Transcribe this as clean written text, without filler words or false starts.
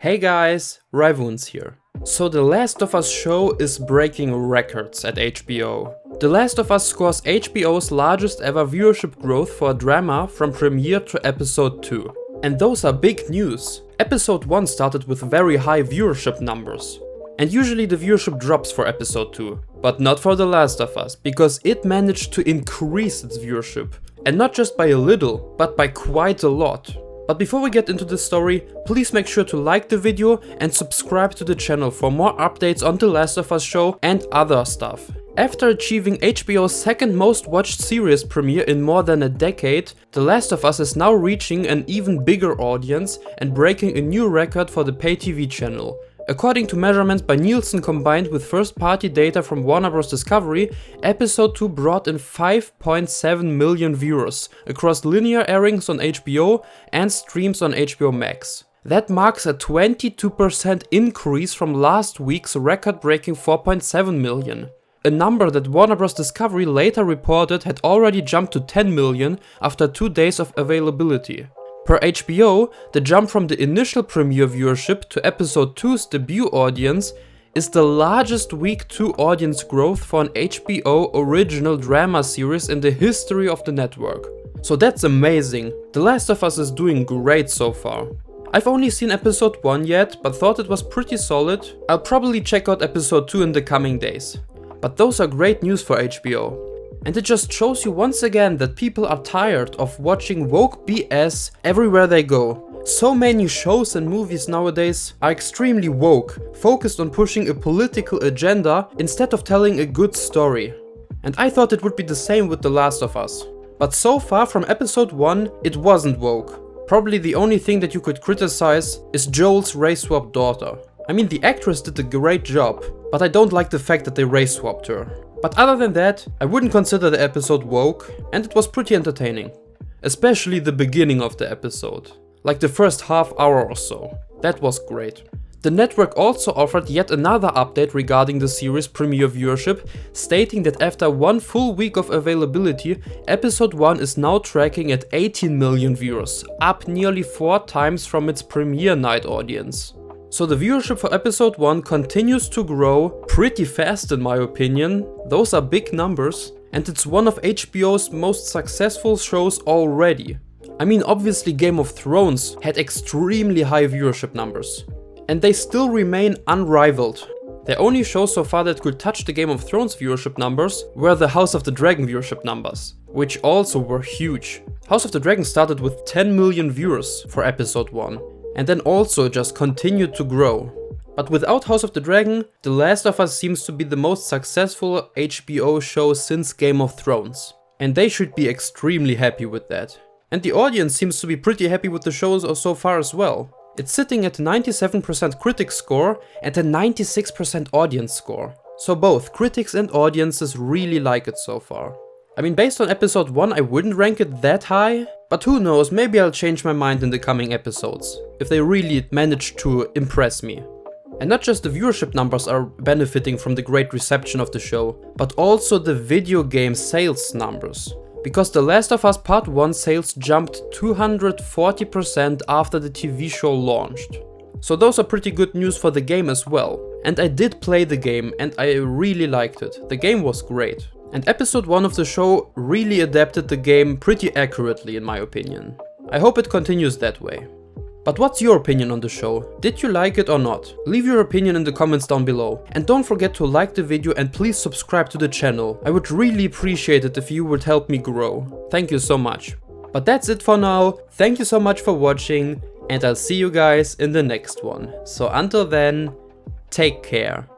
Hey guys, Ryvoons here. So the Last of Us show is breaking records at HBO. The Last of Us scores HBO's largest ever viewership growth for a drama from premiere to episode 2. And those are big news. Episode 1 started with very high viewership numbers. And usually the viewership drops for episode 2, but not for The Last of Us, because it managed to increase its viewership. And not just by a little, but by quite a lot. But before we get into the story, please make sure to like the video and subscribe to the channel for more updates on The Last of Us show and other stuff. After achieving HBO's second most watched series premiere in more than a decade, The Last of Us is now reaching an even bigger audience and breaking a new record for the pay TV channel. According to measurements by Nielsen combined with first-party data from Warner Bros. Discovery, episode 2 brought in 5.7 million viewers across linear airings on HBO and streams on HBO Max. That marks a 22% increase from last week's record-breaking 4.7 million. A number that Warner Bros. Discovery later reported had already jumped to 10 million after 2 days of availability. Per HBO, the jump from the initial premiere viewership to episode 2's debut audience is the largest week 2 audience growth for an HBO original drama series in the history of the network. So that's amazing. The Last of Us is doing great so far. I've only seen episode 1 yet, but thought it was pretty solid. I'll probably check out episode 2 in the coming days. But those are great news for HBO. And it just shows you once again that people are tired of watching woke BS everywhere they go. So many shows and movies nowadays are extremely woke, focused on pushing a political agenda instead of telling a good story. And I thought it would be the same with The Last of Us. But so far from episode 1, it wasn't woke. Probably the only thing that you could criticize is Joel's race-swapped daughter. I mean, the actress did a great job, but I don't like the fact that they race-swapped her. But other than that, I wouldn't consider the episode woke, and it was pretty entertaining. Especially the beginning of the episode. Like the first half hour or so. That was great. The network also offered yet another update regarding the series' premiere viewership, stating that after 1 full week of availability, episode 1 is now tracking at 18 million viewers, up nearly 4 times from its premiere night audience. So the viewership for episode 1 continues to grow pretty fast in my opinion. Those are big numbers, and it's one of HBO's most successful shows already. I mean, obviously Game of Thrones had extremely high viewership numbers, and they still remain unrivaled. The only show so far that could touch the Game of Thrones viewership numbers were the House of the Dragon viewership numbers, which also were huge. House of the Dragon started with 10 million viewers for episode 1. And then also just continued to grow. But without House of the Dragon, The Last of Us seems to be the most successful HBO show since Game of Thrones. And they should be extremely happy with that. And the audience seems to be pretty happy with the show so far as well. It's sitting at a 97% critic score and a 96% audience score. So both critics and audiences really like it so far. I mean, based on episode 1, I wouldn't rank it that high, but who knows, maybe I'll change my mind in the coming episodes, if they really manage to impress me. And not just the viewership numbers are benefiting from the great reception of the show, but also the video game sales numbers. Because The Last of Us Part 1 sales jumped 240% after the TV show launched. So those are pretty good news for the game as well. And I did play the game and I really liked it. The game was great. And episode 1 of the show really adapted the game pretty accurately in my opinion. I hope it continues that way. But what's your opinion on the show? Did you like it or not? Leave your opinion in the comments down below. And don't forget to like the video and please subscribe to the channel. I would really appreciate it if you would help me grow. Thank you so much. But that's it for now. Thank you so much for watching and I'll see you guys in the next one. So until then, take care.